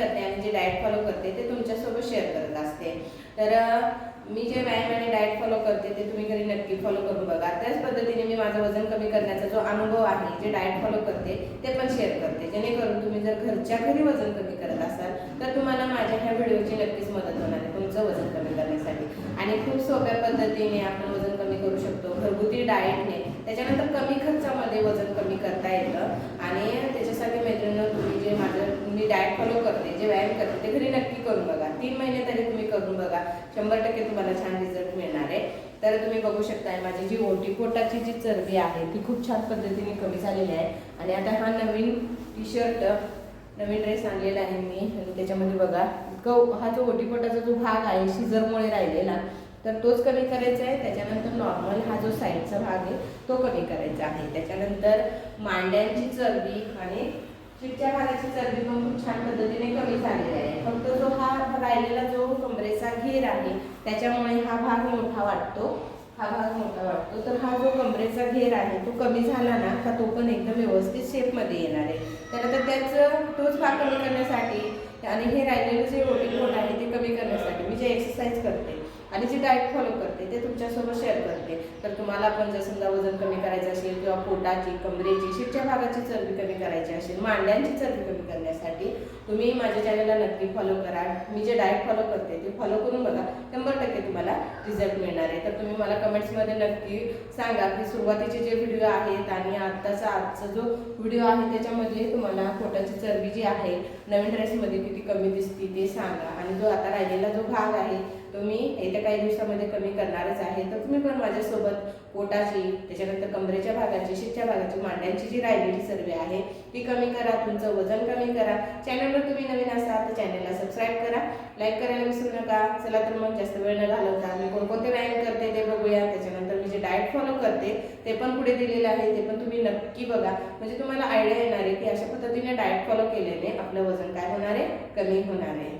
करते आणि जे डाएट फॉलो करते ते तुमच्यासोबत शेअर करत असते। तर मी जे व्यायाम आणि डाएट फॉलो करते ते तुम्ही घरी नक्की फॉलो करून बघा। त्याच पद्धतीने मी माझं वजन कमी करण्याचा जो अनुभव आहे, जे डाएट फॉलो करते ते पण शेअर करते, जेणेकरून तुम्ही जर घरच्या घरी वजन कमी करत असाल तर तुम्हाला माझ्या ह्या व्हिडिओची नक्कीच मदत होणार आहे तुमचं वजन कमी करण्यासाठी। आणि खूप सोप्या पद्धतीने आपण वजन कमी करू शकतो घरगुती डाएटने। त्याच्यानंतर कमी खर्चामध्ये वजन कमी करता येतं। आणि त्याच्यासाठी मैत्रिणींनो, तुम्ही जे मी डाएट फॉलो करते, जे व्यायाम करते ते घरी नक्की करून बघा। 3 महिने तरी तुम्ही करून बघा, 100% तुम्हाला छान रिझल्ट मिळणार आहे। तर तुम्ही बघू शकताय माझी जी पोटाची जी चरबी आहे ती खूप छान पद्धतीने कमी झालेली आहे। आणि आता हा नवीन टी शर्ट, नवीन ड्रेस आणलेला आहे मी, आणि त्याच्यामध्ये बघा हा जो ओटीपोटाचा जो भाग आहे शिजरमुळे राहिलेला, तर तोच कमी करायचा आहे। त्याच्यानंतर नॉर्मल हा जो साईडचा भाग आहे तो कमी करायचा आहे। त्याच्यानंतर मांड्यांची चरबी आणि शिटच्या भागाची चरबी पण खूप छान पद्धतीने कमी झालेली आहे। फक्त जो हा राहिलेला जो कमरेचा घेर आहे त्याच्यामुळे हा भाग मोठा वाटतो, तर हा जो कमरेचा घेर आहे तो कमी झाला ना का तो पण एकदम व्यवस्थित शेपमध्ये येणार आहे। तर आता तोच भाग कमी करण्यासाठी आणि हे राहिलेलं जे ओटीपोट आहे ते कमी करण्यासाठी मी जे एक्सरसाइज करते आणि जे डाएट फॉलो करते ते तुमच्यासोबत शेअर करते। तर तुम्हाला पण जर समजा वजन कमी करायचं असेल किंवा पोटाची, कमरेची, शिटच्या भागाची चरबी कमी करायची असेल, मांड्यांची चरबी कमी करण्यासाठी तुम्ही माझ्या चॅनलला नक्की फॉलो करा। मी जे डाएट फॉलो करते ते फॉलो करून बघा, 100% तुम्हाला रिझल्ट मिळणार आहे। तर तुम्ही मला कमेंट्समध्ये नक्की सांगा की सुरुवातीचे जे व्हिडिओ आहेत आणि आजचा जो व्हिडिओ आहे त्याच्यामध्ये तुम्हाला पोटाची चरबी जी आहे नवीन ड्रेसमध्ये किती कमी दिसते ते सांगा। आणि जो आता राहिलेला जो भाग आहे तो मी येत्या काही दिवसामध्ये कमी करणारच आहे। तर तुम्ही पण माझ्यासोबत पोटाची, त्याच्यानंतर कमरेच्या भागाची, शिटच्या भागाची, मांड्यांची जी राहिलेली चरबी आहे ती कमी करा, तुमचं वजन कमी करा। चॅनलवर तुम्ही नवीन असाल तर चॅनलला सबस्क्राईब करा, लाईक करायला विसरू नका। चला तर मग जास्त वेळ न घालवता मी कोणकोणते व्यायाम करते ते बघूया। त्याच्यानंतर मी जे डाएट फॉलो करते ते पण पुढे दिलेलं आहे, ते पण तुम्ही नक्की बघा, म्हणजे तुम्हाला आयडिया येणार आहे की अशा पद्धतीने डाएट फॉलो केल्याने आपलं वजन काय होणार आहे, कमी होणार आहे।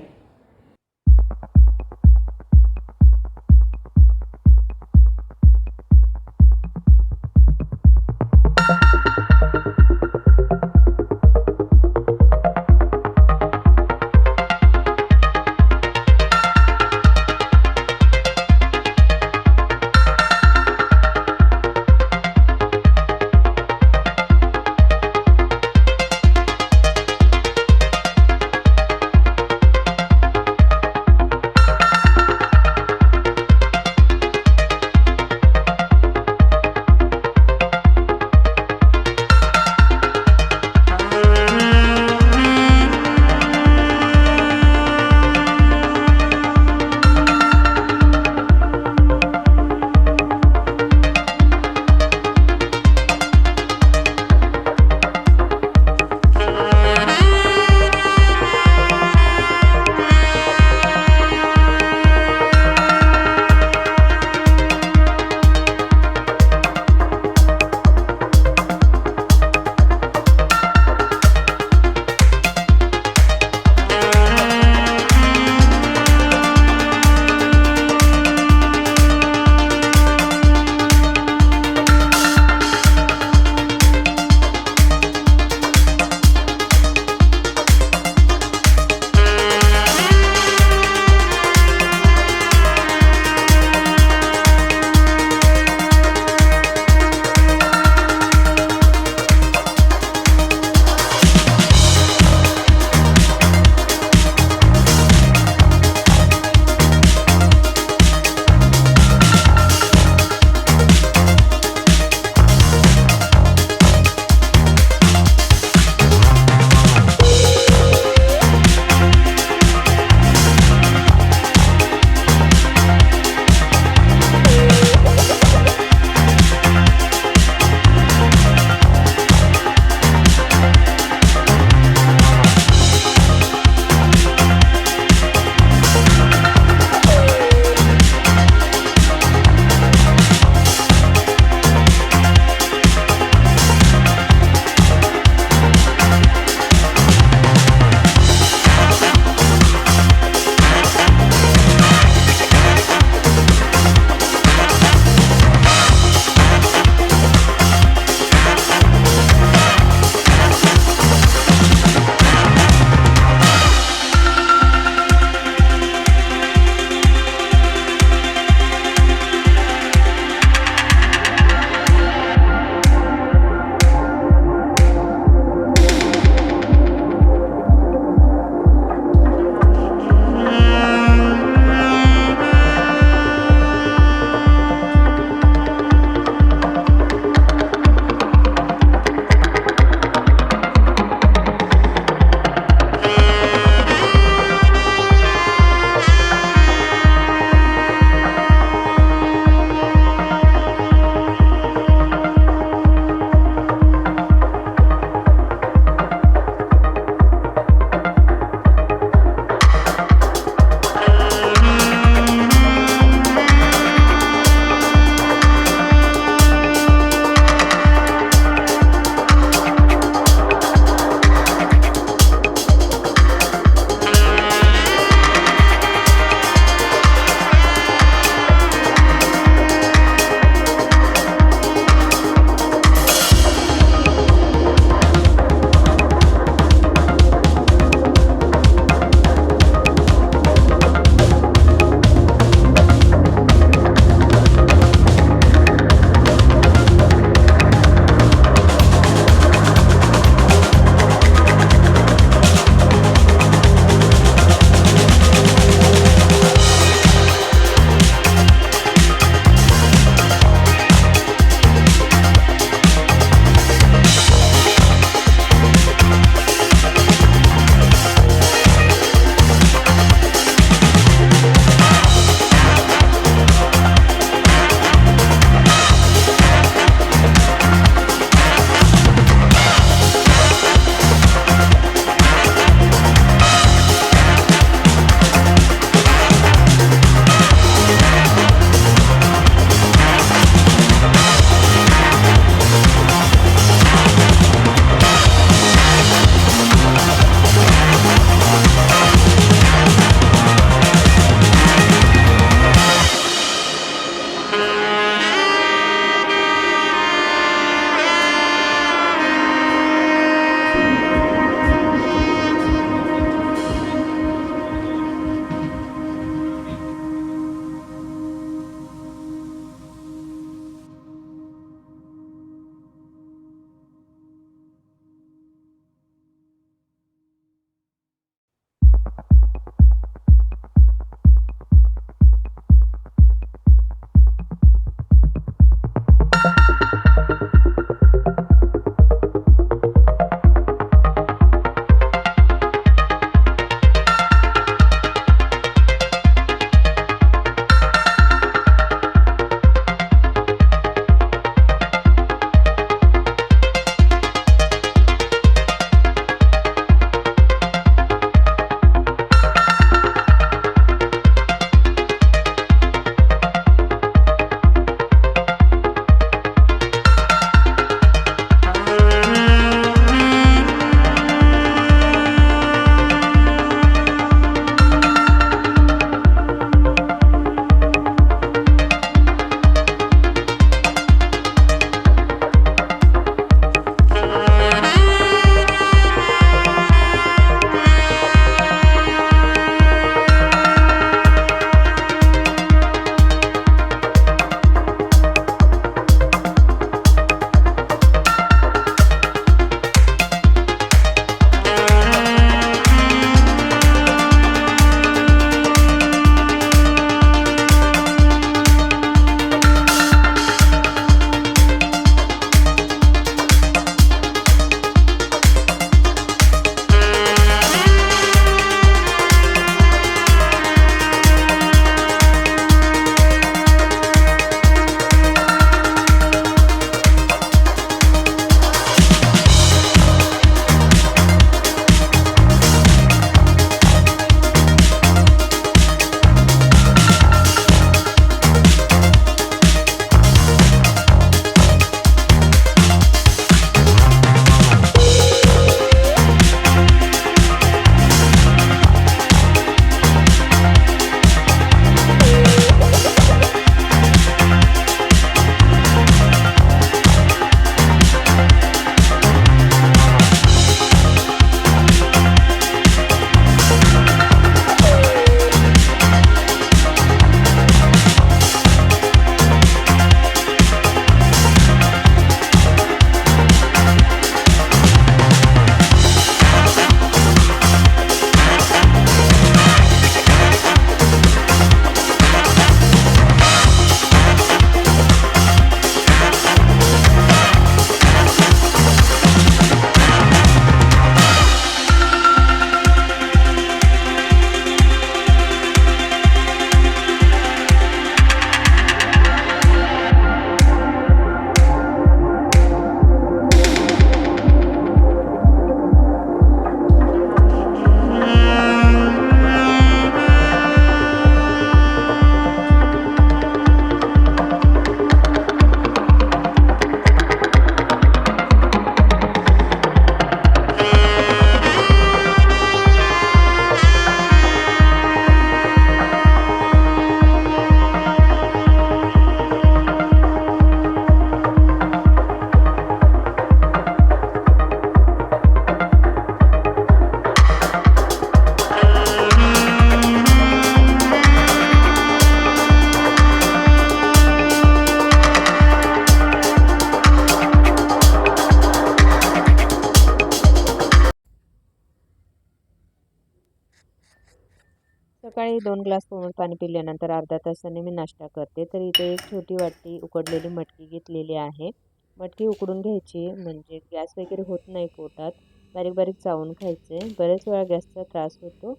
सकाळी 2 ग्लास कोमट पाणी पिल्यानंतर अर्ध्या तासाने मी नाश्ता करते. तर इथे एक छोटी वाटी उकडलेली मटकी घेतलेली आहे. मटकी उकडून घ्यायची म्हणजे गॅस वगैरे होत नाही पोटात. बारीक-बारीक चावून खायचे. बरेच वेळा गॅसचा त्रास होतो.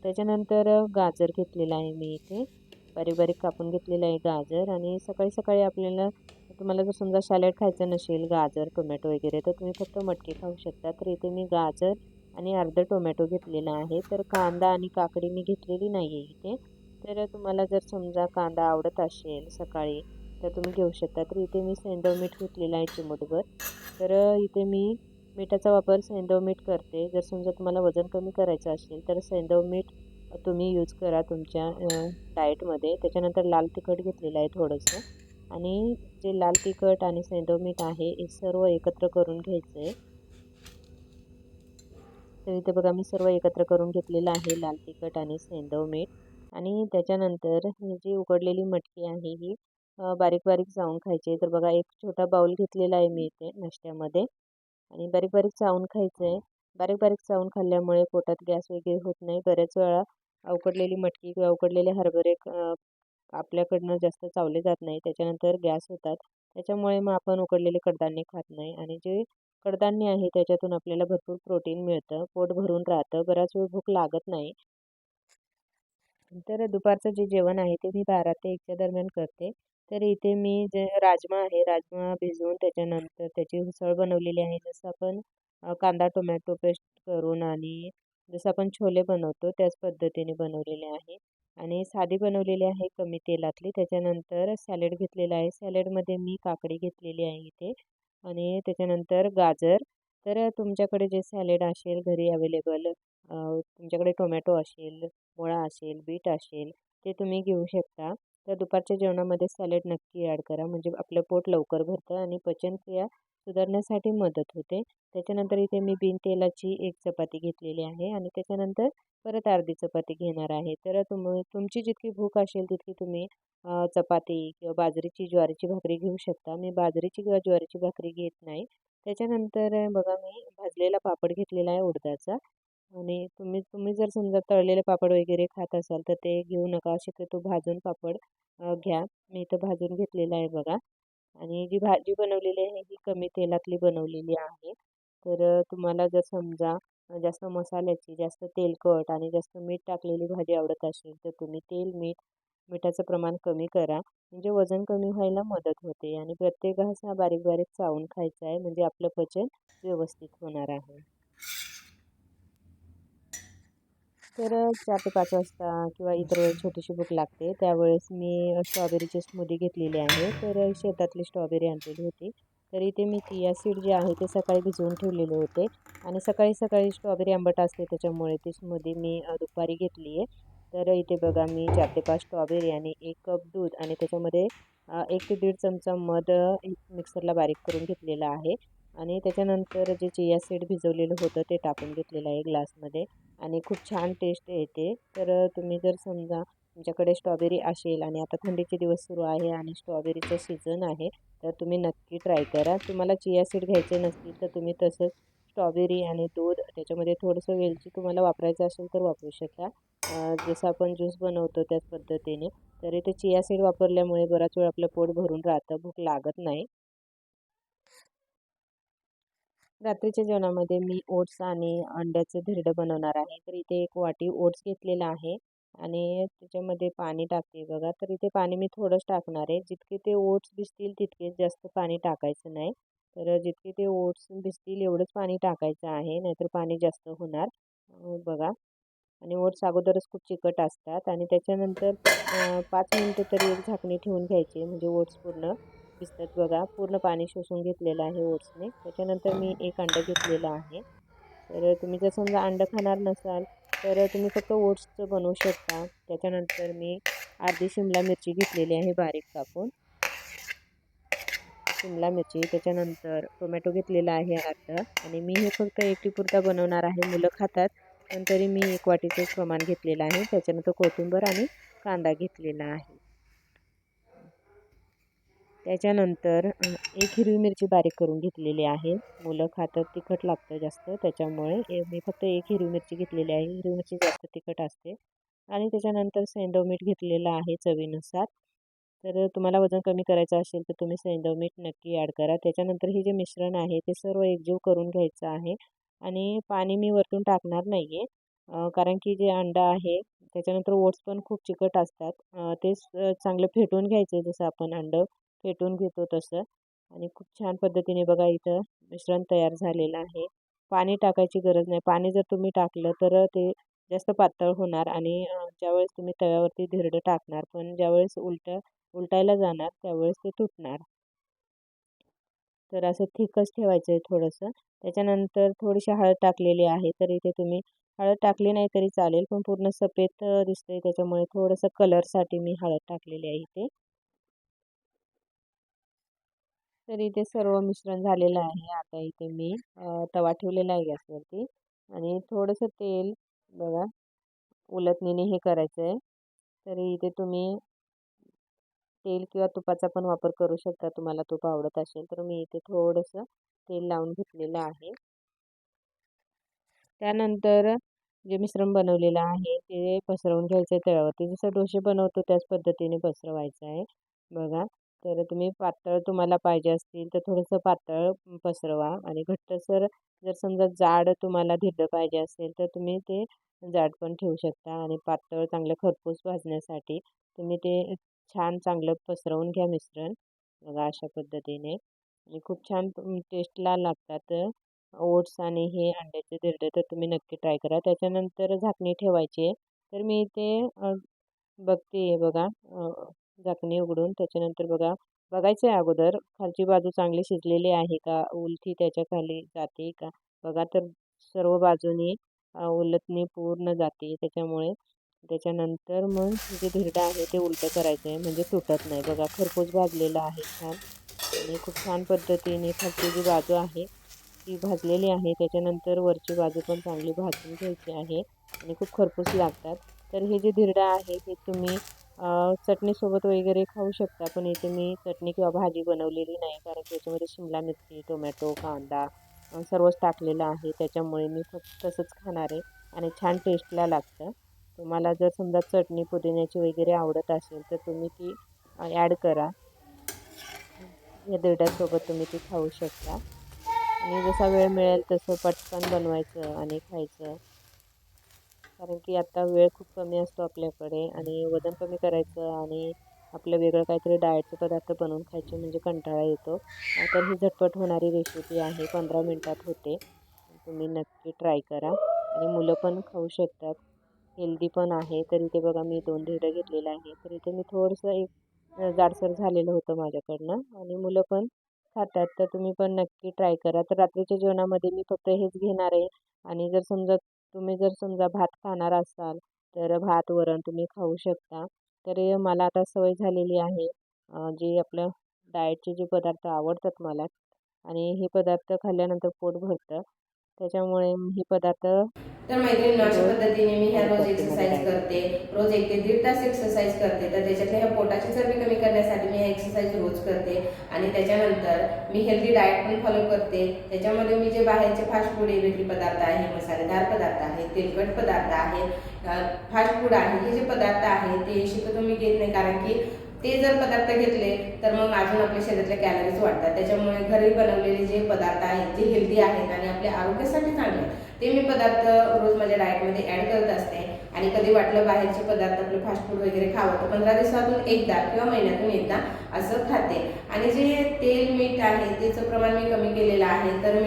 त्याच्यानंतर गाजर घेतलेला आहे मी इथे. बारीक-बारीक कापून घेतलेलं आहे गाजर आणि सकाळी-सकाळी आपल्याला तुम्हाला जर समजा सॅलड खायचं नसेल, गाजर, टोमॅटो वगैरे तर तुम्ही फक्त मटकी खाऊ शकता. तर इथे मी गाजर आणि अर्धा टोमॅटो घेतलेला आहे. तर कांदा आणि काकडी मी घेतलेली नाही आहे इथे. तर तुम्हाला जर समजा कांदा आवडत असेल सकाळी तर तुम्ही घेऊ शकता. तर इथे मी सैंधव मीठ घेतलेलं आहे चिमूटभर. तर इथे मी मिठाचा वापर सैंधव मीठ करते. जर समजा तुम्हाला वजन कमी करायचं असेल तर सैंधव मीठ तुम्ही यूज करा तुमच्या डाएटमध्ये. त्याच्यानंतर लाल तिखट घेतलेलं आहे थोडंसं आणि जे लाल तिखट आणि सैंधव मीठ आहे हे सर्व एकत्र करून घ्यायचं आहे. तर इथे बघा मी सर्व एकत्र करून घेतलेलं आहे लाल तिखट आणि सैंधव मीठ आणि त्याच्यानंतर ही जी उकडलेली मटकी आहे ही बारीक-बारीक चावून खायची. तर बघा एक छोटा बाउल घेतलेला आहे मी इथे नाश्त्यामध्ये आणि बारीक-बारीक चावून खायचं आहे. बारीक-बारीक चावून खाल्ल्यामुळे पोटात गॅस वगैरे होत नाही. बऱ्याच वेळा उकडलेली मटकी किंवा उकडलेले हरभरे आपल्याकडनं जास्त चावले जात नाही. त्याच्यानंतर गॅस होतात. त्याच्यामुळे मग आपण उकडलेले कडधान्य खात नाही आणि जे कडधान्य आहे त्याच्यातून आपल्याला भरपूर प्रोटीन मिळतं. पोट भरून राहतं. बराच वेळ भूक लागत नाही. तर दुपारचं जे जेवण आहे ते मी 12 ते 1च्या दरम्यान करते. तर इथे मी जे राजमा आहे, राजमा भिजवून त्याच्यानंतर त्याची उसळ बनवलेली आहे. जसं आपण कांदा टोमॅटो पेस्ट करून आणि जसं आपण छोले बनवतो त्याच पद्धतीने बनवलेले आहे. आणि साधी बनवलेली आहे कमी तेलातली. त्याच्यानंतर सॅलड घेतलेला आहे. सॅलडमध्ये मी काकडी घेतलेली आहे इथे आणि त्याच्यानंतर गाजर. तर तुमच्याकडे जे सॅलड असेल घरी अवेलेबल तुमच्याकडे टोमॅटो असेल, मुळा असेल, बीट असेल ते तुम्ही घेऊ शकता. तर दुपारच्या जेवणामध्ये सॅलड नक्की ॲड करा म्हणजे आपलं पोट लवकर भरतं आणि पचनक्रिया सुधारण्यासाठी मदत होते. त्याच्यानंतर इथे मी बिन तेलाची एक चपाती घेतलेली आहे आणि त्याच्यानंतर परत अर्धी चपाती घेणार आहे. तर तुमची जितकी भूक असेल तितकी तुम्ही चपाती किंवा बाजरीची, ज्वारीची भाकरी घेऊ शकता. मी बाजरीची किंवा ज्वारीची भाकरी घेत नाही. त्याच्यानंतर बघा मी भाजलेला पापड घेतलेला आहे उडदाचा आणि तुम्ही तुम्ही जर समजा तळलेले पापड वगैरे खात असाल तर ते घेऊ नका. शक्यतो भाजून पापड घ्या. मी इथं भाजून घेतलेला आहे बघा आणि जी भाजी बनवलेली आहे ही कमी तेलातली बनवलेली आहे. तर तुम्हाला जर समजा जास्त मसाल्याची, जास्त तेलकट आणि जास्त मीठ टाकलेली भाजी आवडत असेल तर तुम्ही तेल, मिठाचं प्रमाण कमी करा. म्हणजे वजन कमी व्हायला मदत होते आणि प्रत्येक घास हा बारीक-बारीक चावून खायचा आहे म्हणजे आपलं पचन व्यवस्थित होणार आहे. तर 4 ते 5 वाजता किंवा इतर वेळेस छोटीशी भूक लागते त्यावेळेस मी स्ट्रॉबेरीची स्मूदी घेतलेली आहे. तर शेतातली स्ट्रॉबेरी आणलेली होती. तर इथे मी चिया सीड जे आहे ते सकाळी भिजवून ठेवलेले होते आणि सकाळी-सकाळी स्ट्रॉबेरी आंबट असते त्याच्यामुळे ती स्मूदी मी दुपारी घेतली आहे. तर इथे बघा मी 4 ते 5 स्ट्रॉबेरी आणि 1 कप दूध आणि त्याच्यामध्ये 1 ते 1.5 चमचा मध मिक्सरला बारीक करून घेतलेला आहे आणि त्याच्यानंतर जे चिया सीड भिजवलेलं होतं ते टाकून घेतलेलं आहे ग्लासमध्ये. आणि खूप छान टेस्ट येते. तर तुम्ही जर समजा तुमच्याकडे स्ट्रॉबेरी असेल आणि आता थंडीचे दिवस सुरू आहे आणि स्ट्रॉबेरीचं सीझन आहे, तर तुम्ही नक्की ट्राय करा. तुम्हाला चिया सीड घ्यायचे नसतील तर तुम्ही तसंच स्ट्रॉबेरी आणि दूध त्याच्यामध्ये थोडंसं वेलची तुम्हाला वापरायचं असेल तर वापरू शकता. जसं आपण ज्यूस बनवतो त्याच पद्धतीने. तर इथे चिया सीड वापरल्यामुळे बराच वेळ आपलं पोट भरून राहतं, भूक लागत नाही. रात्रीच्या जेवणामध्ये मी ओट्स आणि अंड्याचं धिरडं बनवणार आहे. तर इथे 1 वाटी ओट्स घेतलेला आहे आणि त्याच्यामध्ये पाणी टाकते बघा. तर इथे पाणी मी थोडंच टाकणार आहे. जितके ते ओट्स भिजतील तितकेच जास्त पाणी टाकायचं नाही. तर जितके ते ओट्स भिजतील एवढंच पाणी टाकायचं आहे, नाहीतर पाणी जास्त होणार. बघा आणि ओट्स अगोदरच खूप चिकट असतात आणि त्याच्यानंतर 5 मिनिटं तरी एक झाकणी ठेवून घ्यायची म्हणजे ओट्स पूर्ण भिजतात बघा. पूर्ण पाणी शोषून घेतलेलं आहे ओट्सने. त्याच्यानंतर मी 1 अंडं घेतलेलं आहे. तर तुम्ही जर समजा अंडं खाणार नसाल तर तुम्ही फक्त ओट्सचं बनवू शकता. त्याच्यानंतर मी अर्धी शिमला मिरची घेतलेली आहे बारीक कापून. शिमला मिरची, त्याच्यानंतर टोमॅटो घेतलेला आहे अर्धा आणि मी हे फक्त एकटीपुरता बनवणार आहे. मुलं खातात, पण तरी मी 1 वाटीचंच प्रमाण घेतलेलं आहे. त्याच्यानंतर कोथिंबीर आणि कांदा घेतलेला आहे. त्याच्यानंतर 1 हिरवी मिरची बारीक करून घेतलेली आहे. मुलं खातात तिखट लागतं जास्त त्याच्यामुळे मी फक्त 1 हिरवी मिरची घेतलेली आहे. हिरवी मिरची जास्त तिखट असते. आणि त्याच्यानंतर सैंधव मीठ घेतलेलं आहे चवीनुसार. तर तुम्हाला वजन कमी करायचं असेल तर तुम्ही सैंधव मीठ नक्की ॲड करा. त्याच्यानंतर हे जे मिश्रण आहे ते सर्व एकजीव करून घ्यायचं आहे आणि पाणी मी वरतून टाकणार नाही आहे. कारण की जे अंडा आहे त्याच्यानंतर ओट्स पण खूप चिकट असतात. चांगलं फेटून घ्यायचं जसं आपण अंडं फेटून घेतो तसं. आणि खूप छान पद्धतीने बघा इथं मिश्रण तयार झालेलं आहे. पाणी टाकायची गरज नाही. पाणी जर तुम्ही टाकलं तर ते जास्त पातळ होणार आणि ज्यावेळेस तुम्ही तव्यावरती धिरडं टाकणार पण ज्यावेळेस उलटायला जाणार त्यावेळेस ते तुटणार. तर असं थिकच ठेवायचं आहे थोडंसं. त्याच्यानंतर थोडीशी हळद टाकलेली आहे. तर इथे तुम्ही हळद टाकली नाही तरी चालेल पण पूर्ण सफेद दिसतंय त्याच्यामुळे थोडंसं कलरसाठी मी हळद टाकलेली आहे इथे. तर इथे सर्व मिश्रण झालेलं आहे. आता इथे मी तवा ठेवलेला आहे गॅसवरती आणि थोडंसं तेल बघा उलटणीने हे करायचं आहे. तर इथे तुम्ही तेल किंवा तुपाचा पण वापर करू शकता. तुम्हाला तूप आवडत असेल तर मी इथे थोडंसं तेल लावून घेतलेलं आहे. त्यानंतर जे मिश्रण बनवलेलं आहे ते पसरवून घ्यायचं आहे तव्यावरती. जसं डोसे बनवतो त्याच पद्धतीने पसरवायचं आहे बघा. तर तुम्ही पातळ तुम्हाला पाहिजे असतील तर थोडंसं पातळ पसरवा आणि घट्टसर जर समजा जाड तुम्हाला धिरडं पाहिजे असेल तर तुम्ही ते जाड पण ठेवू शकता आणि पातळ चांगलं खरपूस भाजण्यासाठी तुम्ही ते छान चांगलं पसरवून घ्या मिश्रण बघा अशा पद्धतीने आणि खूप छान टेस्टला लागतात. ओट्स आणि हे अंड्याचे धिरडे तर तुम्ही नक्की ट्राय करा. त्याच्यानंतर झाकणी ठेवायची आहे. तर मी इथे बघते बघा झाकणी उघडून त्याच्यानंतर बघायचं आहे अगोदर खालची बाजू चांगली शिजलेली आहे का उलटी त्याच्या खाली जाते का बघा. तर सर्व बाजूनी उलटणी पूर्ण जाते त्याच्यामुळे त्याच्यानंतर मग जे धिरडं आहे ते उलटं करायचं आहे म्हणजे तुटत नाही बघा. खरपूस भाजलेलं आहे छान आणि खूप छान पद्धतीने खालची जी बाजू आहे ती भाजलेली आहे. त्याच्यानंतर वरची बाजू पण चांगली भाजून घ्यायची आहे आणि खूप खरपूस लागतात. तर हे जे धिरडं आहे ते तुम्ही चटणीसोबत वगैरे खाऊ शकता. पण इथे मी चटणी किंवा भाजी बनवलेली नाही कारण की याच्यामध्ये शिमला मिरची, टोमॅटो, कांदा सर्वच टाकलेलं आहे. त्याच्यामुळे मी फक्त तसंच खाणार आहे आणि छान टेस्टला लागतं. तुम्हाला जर समजा चटणी पुदिन्याची वगैरे आवडत असेल तर तुम्ही ती ॲड करा. या धिरड्यासोबत तुम्ही ती खाऊ शकता आणि जसा वेळ मिळेल तसं पटकन बनवायचं आणि खायचं. कारण की आता वेळ खूप कमी असतो आपल्याकडे आणि वजन कमी करायचं आणि आपलं वेगळं काहीतरी डाएटचे पदार्थ बनवून खायचे म्हणजे कंटाळा येतो. तर ही झटपट होणारी रेसिपी आहे. 15 मिनिटात होते. तुम्ही नक्की ट्राय करा आणि मुलं पण खाऊ शकतात. हेल्दी पण आहे. तर इथे बघा मी 2 धिरडं घेतलेलं आहे. तर इथे मी थोडंसं एक जाडसर झालेलं होतं माझ्याकडनं आणि मुलं पण खातात. तर तुम्ही पण नक्की ट्राय करा. तर रात्रीच्या जेवणामध्ये मी फक्त हेच घेणार आहे आणि जर समजा भात खाणार असाल तर भात वरण तुम्ही खाऊ शकता. तर मला आता सवय झालेली आहे जे आपलं डाएटचे जे पदार्थ आवडतात मला आणि हे पदार्थ खाल्ल्यानंतर पोट भरतं. त्याच्यामुळे हे पदार्थ तर मैत्रिणी अशा रोज पद्धतीने मी ह्या फॉलो रोज करते माझ्या एक्सरसाइज करते. डाएटमध्ये. रोज 1 ते दीड तास एक्सरसाइज करते. तर त्याच्यातल्या ह्या पोटाची चरबी कमी करण्यासाठी मी ह्या एक्सरसाइज रोज करते आणि त्याच्यानंतर मी हेल्दी डाएट पण फॉलो करते. त्याच्यामध्ये मी जे बाहेरचे फास्ट फूड बेकरी पदार्थ आहे, मसालेदार पदार्थ आहे, तेलकट पदार्थ आहे, फास्ट फूड आहे, हे जे पदार्थ आहे ते शक्यतो मी घेत नाही कारण की ते जर पदार्थ घेतले तर मग अजून आपल्या शरीरातल्या कॅलरीज वाढतात. त्याच्यामुळे घरी बनवलेले जे पदार्थ आहेत जे हेल्दी आहेत आणि आपल्या आरोग्यासाठी चांगले ते मी पदार्थ रोज माझ्या डाएटमध्ये ॲड करत असते. आणि कधी वाटलं बाहेरचे पदार्थ आपले फास्ट फूड वगैरे खावं तर 15 दिवसातून एकदा किंवा महिन्यातून एकदा असं खाते. आणि जे तेल मीठ आहे त्याचं प्रमाण मी कमी केलेलं आहे. तर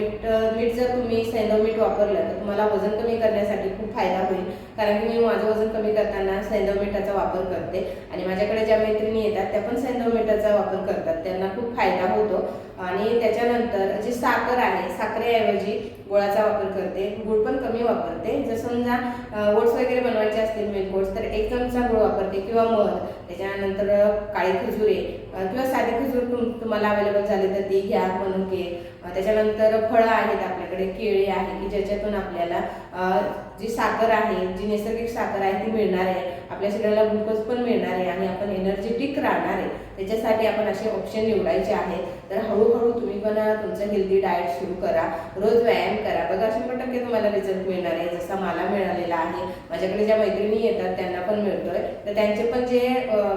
मीठ जर तुम्ही सैंधव मीठ वापरलं तर तुम्हाला वजन कमी करण्यासाठी खूप फायदा होईल. कारण की मी माझं वजन कमी करताना सैंधव मिठाचा वापर करते आणि माझ्याकडे ज्या मैत्रिणी येतात त्या पण सैंधव मिठाचा वापर करतात. त्यांना खूप फायदा होतो. आणि त्याच्यानंतर जी साखर आहे साखरेऐवजी गुळाचा वापर करते. गूळ पण कमी वापरते. जर समजा ओट्स वगैरे बनवायचे असतील मिल्क ओट्स तर 1 चमचा गूळ वापरते किंवा मध. त्याच्यानंतर काळी खजुरे किंवा साधी खजूर तुम्हाला अवेलेबल झाले तर ती घ्या मनुके. त्याच्यानंतर फळं आहेत आपल्याकडे केळी आहे की ज्याच्यातून आपल्याला जी साखर आहे जी नैसर्गिक साखर आहे ती मिळणार आहे. आपल्या शरीराला ग्लुकोज पण मिळणार आहे आणि आपण एनर्जेटिक राहणार आहे. त्याच्यासाठी आपण असे ऑप्शन निवडायचे आहेत. तर हळूहळू तुम्ही पण तुमचं हेल्दी डाएट सुरू करा. रोज व्यायाम करा बघा 100% तुम्हाला रिझल्ट मिळणार आहे जसा मला मिळालेला आहे. माझ्याकडे ज्या मैत्रिणी येतात त्यांना पण तर त्यांचे पण जे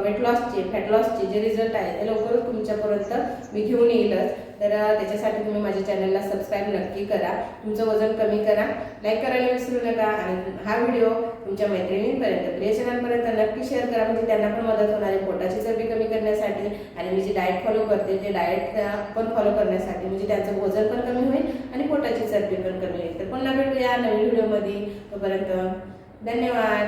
वेट लॉसचे फॅट लॉसचे जे रिझल्ट आहे ते लवकरच तुमच्यापर्यंत मी घेऊन येईलच. तर त्याच्यासाठी तुम्ही माझ्या चॅनलला सबस्क्राईब नक्की करा, तुमचं वजन कमी करा, लाईक करायला विसरू नका आणि हा व्हिडिओ तुमच्या मैत्रिणींपर्यंत प्रियजनांपर्यंत नक्की शेअर करा, म्हणजे त्यांना पण मदत होणार आहे पोटाची चरबी कमी करण्यासाठी आणि मी जे डाएट फॉलो करते ते डाएट पण फॉलो करण्यासाठी, म्हणजे त्यांचं वजन पण कमी होईल आणि पोटाची चरबी पण कमी होईल. तर पुन्हा भेटूया नवीन व्हिडिओमध्ये, तोपर्यंत धन्यवाद.